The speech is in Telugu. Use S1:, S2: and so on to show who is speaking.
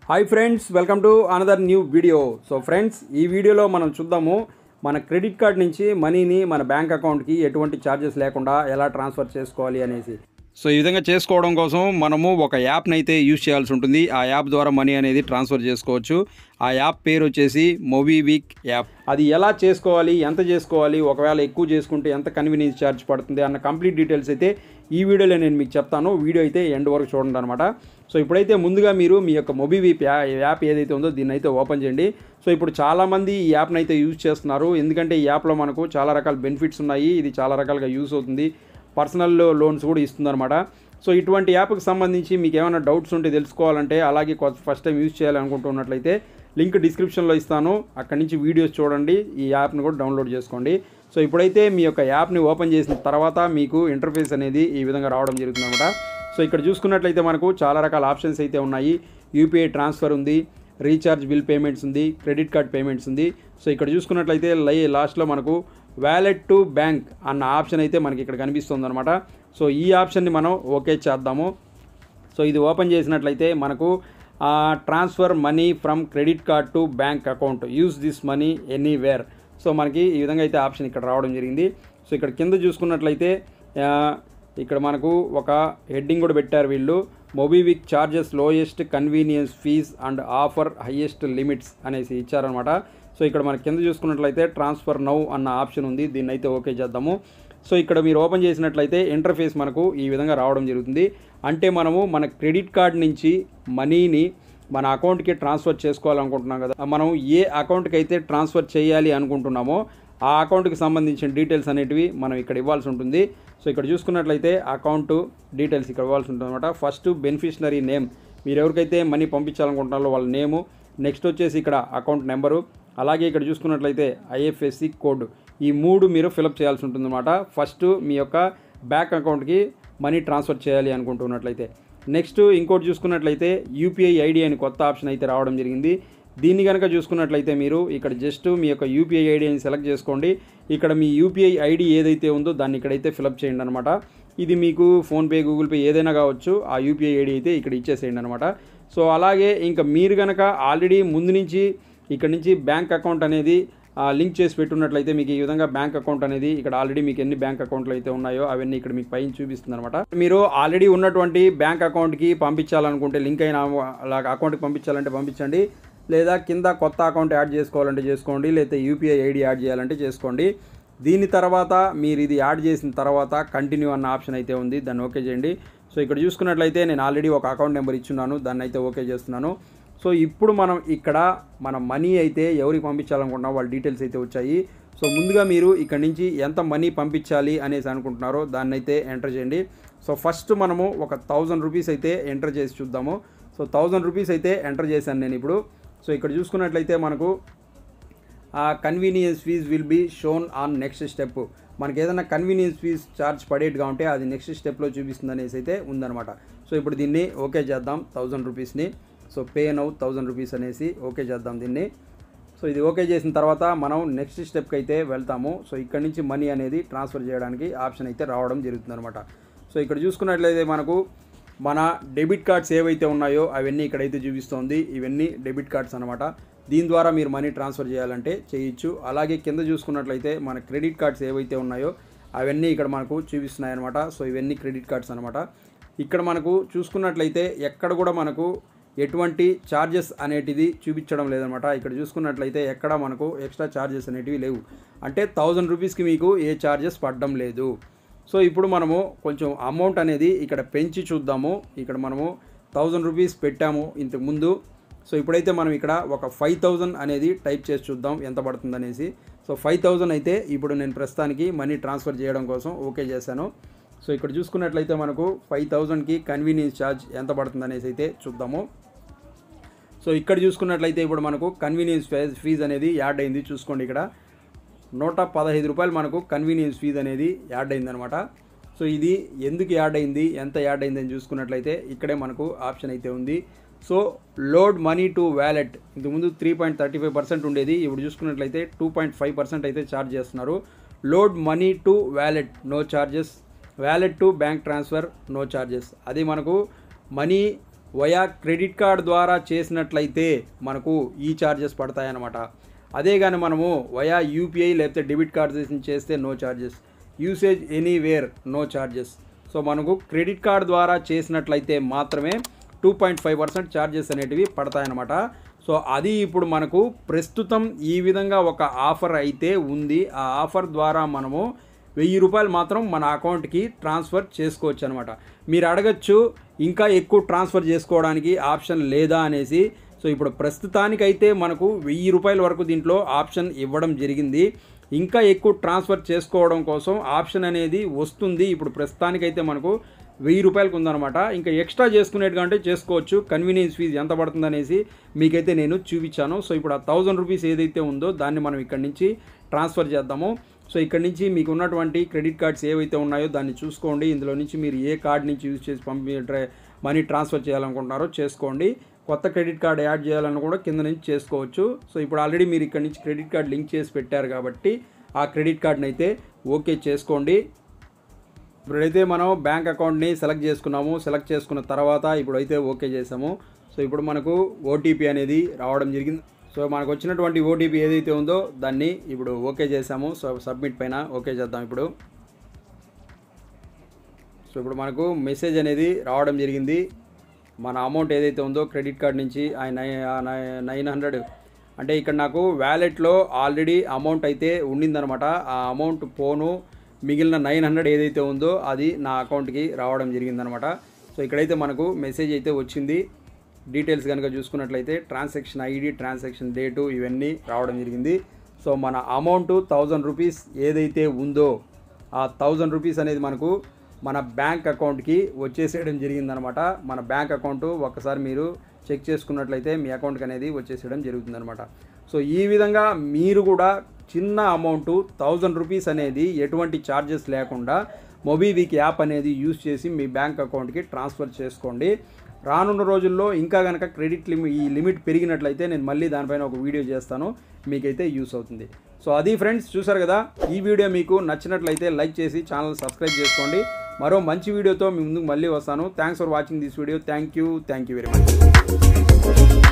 S1: Hi friends, welcome to another new video. So friends, ఈ వీడియోలో మనం చూద్దాము మన క్రెడిట్ కార్డ్ నుంచి మనీని మన బ్యాంక్ అకౌంట్కి ఎటువంటి ఛార్జెస్ లేకుండా ఎలా ట్రాన్స్ఫర్ చేసుకోవాలి అనేసి. సో ఈ విధంగా చేసుకోవడం కోసం మనము ఒక యాప్ని అయితే యూజ్ చేయాల్సి ఉంటుంది. ఆ యాప్ ద్వారా మనీ అనేది ట్రాన్స్ఫర్ చేసుకోవచ్చు. ఆ యాప్ పేరు వచ్చేసి మొబీక్విక్ యాప్. అది ఎలా చేసుకోవాలి, ఎంత చేసుకోవాలి, ఒకవేళ ఎక్కువ చేసుకుంటే ఎంత కన్వీనియన్స్ ఛార్జ్ పడుతుంది అన్న కంప్లీట్ డీటెయిల్స్ అయితే ఈ వీడియోలో నేను మీకు చెప్తాను. వీడియో అయితే ఎండ్ వరకు చూడండి అనమాట. సో ఇప్పుడైతే ముందుగా మీరు మీ యొక్క మొబీక్విక్ యాప్ ఏదైతే ఉందో దీన్ని అయితే ఓపెన్ చేయండి. సో ఇప్పుడు చాలామంది ఈ యాప్ని అయితే యూజ్ చేస్తున్నారు. ఎందుకంటే ఈ యాప్లో మనకు చాలా రకాల బెనిఫిట్స్ ఉన్నాయి. ఇది చాలా రకాలుగా యూజ్ అవుతుంది. పర్సనల్ లోన్స్ కూడా ఇస్తుందన్నమాట. సో ఇటువంటి యాప్కి సంబంధించి మీకు ఏమైనా డౌట్స్ ఉంటే తెలుసుకోవాలంటే, అలాగే ఫస్ట్ టైం యూజ్ చేయాలనుకుంటున్నట్లయితే లింక్ డిస్క్రిప్షన్లో ఇస్తాను. అక్కడి నుంచి వీడియోస్ చూడండి, ఈ యాప్ని కూడా డౌన్లోడ్ చేసుకోండి. సో ఇప్పుడైతే మీ యొక్క యాప్ని ఓపెన్ చేసిన తర్వాత మీకు ఇంటర్ఫేస్ అనేది ఈ విధంగా రావడం జరుగుతుందన్నమాట. సో ఇక్కడ చూసుకున్నట్లయితే మనకు చాలా రకాల ఆప్షన్స్ అయితే ఉన్నాయి. యూపీఐ ట్రాన్స్ఫర్ ఉంది, రీఛార్జ్ బిల్ పేమెంట్స్ ఉంది, క్రెడిట్ కార్డ్ పేమెంట్స్ ఉంది. సో ఇక్కడ చూసుకున్నట్లయితే లాస్ట్లో మనకు వ్యాలెట్ టు బ్యాంక్ అన్న ఆప్షన్ అయితే మనకి ఇక్కడ కనిపిస్తుంది అనమాట. సో ఈ ఆప్షన్ని మనం ఓకే చేద్దాము. సో ఇది ఓపెన్ చేసినట్లయితే మనకు transfer money from credit card to bank account, use this money anywhere. So మనకి ఈ విధంగా అయితే ఆప్షన్ ఇక్కడ రావడం జరిగింది. సో ఇక్కడ కింద చూసుకున్నట్లయితే ఇక్కడ మనకు ఒక హెడ్డింగ్ కూడా పెట్టారు వీళ్ళు, MobiKwik charges lowest convenience fees and offer highest limits అనేసి ఇచ్చారనమాట. సో ఇక్కడ మన కింద చూసుకున్నట్లయితే ట్రాన్స్ఫర్ నౌ అన్న ఆప్షన్ ఉంది. దీన్ని అయితే ఓకే చేద్దాము. సో ఇక్కడ మీరు ఓపెన్ చేసినట్లయితే ఇంటర్ఫేస్ మనకు ఈ విధంగా రావడం జరుగుతుంది. అంటే మనము మన క్రెడిట్ కార్డ్ నుంచి మనీని మన అకౌంట్కి ట్రాన్స్ఫర్ చేసుకోవాలనుకుంటున్నాం కదా, మనం ఏ అకౌంట్కి అయితే ట్రాన్స్ఫర్ చేయాలి అనుకుంటున్నామో ఆ అకౌంట్కి సంబంధించిన డీటెయిల్స్ అనేటివి మనం ఇక్కడ ఇవ్వాల్సి ఉంటుంది. సో ఇక్కడ చూసుకున్నట్లయితే అకౌంట్ డీటెయిల్స్ ఇక్కడ ఇవ్వాల్సి ఉంటుంది అనమాట. ఫస్ట్ బెనిఫిషనరీ నేమ్, మీరు ఎవరికైతే మనీ పంపించాలనుకుంటున్నారో వాళ్ళ నేము, నెక్స్ట్ వచ్చేసి ఇక్కడ అకౌంట్ నెంబరు, అలాగే ఇక్కడ చూసుకున్నట్లయితే ఐఎఫ్ఎస్సి కోడ్, ఈ మూడు మీరు ఫిలప్ చేయాల్సి ఉంటుంది అనమాట. ఫస్ట్ మీ యొక్క బ్యాంక్ అకౌంట్కి మనీ ట్రాన్స్ఫర్ చేయాలి అనుకుంటున్నట్లయితే. నెక్స్ట్ ఇంకోటి చూసుకున్నట్లయితే యూపీఐ ఐడి అని కొత్త ఆప్షన్ అయితే రావడం జరిగింది. దీన్ని కనుక చూసుకున్నట్లయితే మీరు ఇక్కడ జస్ట్ మీ యొక్క యూపీఐ ఐడి అని సెలెక్ట్ చేసుకోండి. ఇక్కడ మీ యూపీఐ ఐడి ఏదైతే ఉందో దాన్ని ఇక్కడైతే ఫిలప్ చేయండి అనమాట. ఇది మీకు ఫోన్పే, గూగుల్ పే ఏదైనా కావచ్చు, ఆ యూపీఐ ఐడి అయితే ఇక్కడ ఇచ్చేసేయండి అనమాట. సో అలాగే ఇంకా మీరు కనుక ఆల్రెడీ ముందు నుంచి ఇక్కడ నుంచి బ్యాంక్ అకౌంట్ అనేది లింక్ చేసి పెట్టున్నట్లయితే మీకు ఈ విధంగా బ్యాంక్ అకౌంట్ అనేది ఇక్కడ ఆల్రెడీ మీకు ఎన్ని బ్యాంక్ అకౌంట్లు అయితే ఉన్నాయో అవన్నీ ఇక్కడ మీకు పైన చూపిస్తుంది అనమాట. మీరు ఆల్రెడీ ఉన్నటువంటి బ్యాంక్ అకౌంట్కి పంపించాలనుకుంటే, లింక్ అయిన అకౌంట్కి పంపించాలంటే పంపించండి, లేదా కింద కొత్త అకౌంట్ యాడ్ చేసుకోవాలంటే చేసుకోండి, లేదా యూపీఐ ఐడి యాడ్ చేయాలంటే చేసుకోండి. దీని తర్వాత మీరు ఇది యాడ్ చేసిన తర్వాత కంటిన్యూ అన్న ఆప్షన్ అయితే ఉంది, దాన్ని ఓకే చేయండి. సో ఇక్కడ చూసుకున్నట్లయితే నేను ఆల్రెడీ ఒక అకౌంట్ నెంబర్ ఇచ్చున్నాను, దాన్ని అయితే ఓకే చేస్తున్నాను. సో ఇప్పుడు మనం ఇక్కడ మన మనీ అయితే ఎవరికి పంపించాలనుకుంటున్నాం వాళ్ళ డీటెయిల్స్ అయితే వచ్చాయి. సో ముందుగా మీరు ఇక్కడ నుంచి ఎంత మనీ పంపించాలి అనేసి అనుకుంటున్నారో దాన్ని అయితే ఎంటర్ చేయండి. సో ఫస్ట్ మనము ఒక 1000 రూపీస్ అయితే ఎంటర్ చేసి చూద్దాము. సో 1000 రూపీస్ అయితే ఎంటర్ చేశాను నేను ఇప్పుడు. సో ఇక్కడ చూసుకున్నట్లయితే మనకు convenience fees will be shown on next step. మనకి ఏదైనా కన్వీనియన్స్ ఫీజ్ ఛార్జ్ పడేట్టుగా ఉంటే అది నెక్స్ట్ స్టెప్లో చూపిస్తుంది అనేసి అయితే ఉందన్నమాట. సో ఇప్పుడు దీన్ని ఓకే చేద్దాం 1000 రూపీస్ని. సో పే నౌ 1000 రూపీస్ అనేసి ఓకే చేద్దాం దీన్ని. సో ఇది ఓకే చేసిన తర్వాత మనం నెక్స్ట్ స్టెప్కి అయితే వెళ్తాము. సో ఇక్కడ నుంచి మనీ అనేది ట్రాన్స్ఫర్ చేయడానికి ఆప్షన్ అయితే రావడం జరుగుతుంది అనమాట. సో ఇక్కడ చూసుకున్నట్లయితే మనకు మన డెబిట్ కార్డ్స్ ఏవైతే ఉన్నాయో అవన్నీ ఇక్కడైతే చూపిస్తుంది. ఇవన్నీ డెబిట్ కార్డ్స్ అనమాట. దీని ద్వారా మీరు మనీ ట్రాన్స్ఫర్ చేయాలంటే చేయొచ్చు. అలాగే కింద చూసుకున్నట్లయితే మన క్రెడిట్ కార్డ్స్ ఏవైతే ఉన్నాయో అవన్నీ ఇక్కడ మనకు చూపిస్తున్నాయి అనమాట. సో ఇవన్నీ క్రెడిట్ కార్డ్స్ అనమాట. ఇక్కడ మనకు చూసుకున్నట్లయితే ఎక్కడ కూడా మనకు ఎటువంటి ఛార్జెస్ అనేటిది చూపించడం లేదనమాట. ఇక్కడ చూసుకున్నట్లయితే ఎక్కడ మనకు ఎక్స్ట్రా ఛార్జెస్ అనేటివి లేవు. అంటే 1000 రూపీస్కి మీకు ఏ ఛార్జెస్ పడడం లేదు. సో ఇప్పుడు మనము కొంచెం అమౌంట్ అనేది ఇక్కడ పెంచి చూద్దాము. ఇక్కడ మనము 1000 రూపీస్ పెట్టాము ఇంతకుముందు. సో ఇప్పుడైతే మనం ఇక్కడ ఒక 5000 అనేది టైప్ చేసి చూద్దాం ఎంత పడుతుంది అనేసి. సో 5000 అయితే ఇప్పుడు నేను ప్రస్తుతానికి మనీ ట్రాన్స్ఫర్ చేయడం కోసం ఓకే చేశాను. సో ఇక్కడ చూసుకున్నట్లయితే మనకు 5000కి కన్వీనియన్స్ ఛార్జ్ ఎంత పడుతుంది అనేసి అయితే చూద్దాము. సో ఇక్కడ చూసుకున్నట్లయితే ఇప్పుడు మనకు కన్వీనియన్స్ ఫీజ్ అనేది యాడ్ అయింది. చూసుకోండి ఇక్కడ 115 రూపాయలు మనకు కన్వీనియన్స్ ఫీజ్ అనేది యాడ్ అయిందనమాట. సో ఇది ఎందుకు యాడ్ అయింది, ఎంత యాడ్ అయింది అని చూసుకున్నట్లయితే ఇక్కడే మనకు ఆప్షన్ అయితే ఉంది. So load money to wallet, ఇంతకుముందు 3.35% ఉండేది, ఇప్పుడు చూసుకున్నట్లయితే 2.5% అయితే ఛార్జ్ చేస్తున్నారు. Load money to wallet no charges, wallet to bank transfer no charges. అది మనకు మనీ వయా క్రెడిట్ కార్డ్ ద్వారా చేసినట్లయితే మనకు ఈ ఛార్జెస్ పడతాయన్నమాట. అదే కానీ మనము వయా యూపీఐ లేకపోతే డెబిట్ కార్డ్ చేస్తే no charges, usage anywhere no charges. So మనకు క్రెడిట్ కార్డ్ ద్వారా చేసినట్లయితే మాత్రమే 2.5% ఛార్జెస్ అనేటివి పడతాయన్నమాట. సో అది ఇప్పుడు మనకు ప్రస్తుతం ఈ విధంగా ఒక ఆఫర్ అయితే ఉంది. ఆ ఆఫర్ ద్వారా మనము 1000 రూపాయలు మాత్రం మన అకౌంట్కి ట్రాన్స్ఫర్ చేసుకోవచ్చు అనమాట. మీరు అడగచ్చు ఇంకా ఎక్కువ ట్రాన్స్ఫర్ చేసుకోవడానికి ఆప్షన్ లేదా అనేసి. సో ఇప్పుడు ప్రస్తుతానికైతే మనకు 1000 రూపాయల వరకు దీంట్లో ఆప్షన్ ఇవ్వడం జరిగింది. ఇంకా ఎక్కువ ట్రాన్స్ఫర్ చేసుకోవడం కోసం ఆప్షన్ అనేది వస్తుంది. ఇప్పుడు ప్రస్తుతానికైతే మనకు 1000 రూపాయలకు ఉందన్నమాట. ఇంకా ఎక్స్ట్రా చేసుకునేట్టుగా చేసుకోవచ్చు. కన్వీనియన్స్ ఫీజు ఎంత పడుతుంది అనేసి మీకైతే నేను చూపించాను. సో ఇప్పుడు ఆ 1000 రూపీస్ ఏదైతే ఉందో దాన్ని మనం ఇక్కడి నుంచి ట్రాన్స్ఫర్ చేద్దాము. సో ఇక్కడ నుంచి మీకు ఉన్నటువంటి క్రెడిట్ కార్డ్స్ ఏవైతే ఉన్నాయో దాన్ని చూసుకోండి. ఇందులో నుంచి మీరు ఏ కార్డ్ నుంచి యూజ్ చేసి మనీ ట్రాన్స్ఫర్ చేయాలనుకుంటున్నారో చేసుకోండి. కొత్త క్రెడిట్ కార్డ్ యాడ్ చేయాలని కూడా కింద నుంచి చేసుకోవచ్చు. సో ఇప్పుడు ఆల్రెడీ మీరు ఇక్కడ నుంచి క్రెడిట్ కార్డ్ లింక్ చేసి పెట్టారు కాబట్టి ఆ క్రెడిట్ కార్డ్ని అయితే ఓకే చేసుకోండి. ఇప్పుడైతే మనం బ్యాంక్ అకౌంట్ని సెలెక్ట్ చేసుకున్నాము. సెలెక్ట్ చేసుకున్న తర్వాత ఇప్పుడైతే ఓకే చేసాము. సో ఇప్పుడు మనకు ఓటీపీ అనేది రావడం జరిగింది. సో మనకు వచ్చినటువంటి ఓటీపీ ఏదైతే ఉందో దాన్ని ఇప్పుడు ఓకే చేసాము. సో సబ్మిట్ పైన ఓకే చేద్దాం ఇప్పుడు. సో ఇప్పుడు మనకు మెసేజ్ అనేది రావడం జరిగింది. మన అమౌంట్ ఏదైతే ఉందో క్రెడిట్ కార్డ్ నుంచి 900 అంటే ఇక్కడ నాకు వ్యాలెట్లో ఆల్రెడీ అమౌంట్ అయితే ఉండిందనమాట. ఆ అమౌంట్ పోను మిగిలిన 900 ఏదైతే ఉందో అది నా అకౌంట్కి రావడం జరిగిందనమాట. సో ఇక్కడైతే మనకు మెసేజ్ అయితే వచ్చింది. డీటెయిల్స్ కనుక చూసుకున్నట్లయితే ట్రాన్సాక్షన్ ఐడి, ట్రాన్సాక్షన్ డేటు ఇవన్నీ రావడం జరిగింది. సో మన అమౌంట్ 1000 రూపీస్ ఏదైతే ఉందో ఆ 1000 రూపీస్ అనేది మనకు మన బ్యాంక్ అకౌంట్కి వచ్చేసేయడం జరిగిందనమాట. మన బ్యాంక్ అకౌంట్ ఒక్కసారి మీరు చెక్ చేసుకున్నట్లయితే మీ అకౌంట్కి అనేది వచ్చేసేయడం జరుగుతుందనమాట. సో ఈ విధంగా మీరు కూడా చిన్న అమౌంట్ 1000 రూపీస్ అనేది ఎటువంటి ఛార్జెస్ లేకుండా మొబీవిక్ యాప్ అనేది యూజ్ చేసి మీ బ్యాంక్ అకౌంట్కి ట్రాన్స్ఫర్ చేసుకోండి. రానున్న రోజుల్లో ఇంకా కనుక క్రెడిట్ లిమిట్ పెరిగినట్లయితే నేను మళ్ళీ దానిపైన ఒక వీడియో చేస్తాను, మీకైతే యూస్ అవుతుంది. సో అది ఫ్రెండ్స్, చూసారు కదా. ఈ వీడియో మీకు నచ్చినట్లయితే లైక్ చేసి ఛానల్ సబ్స్క్రైబ్ చేసుకోండి. మరో మంచి వీడియోతో మీ ముందుకు మళ్ళీ వస్తాను. Thanks for watching this video. Thank you very much.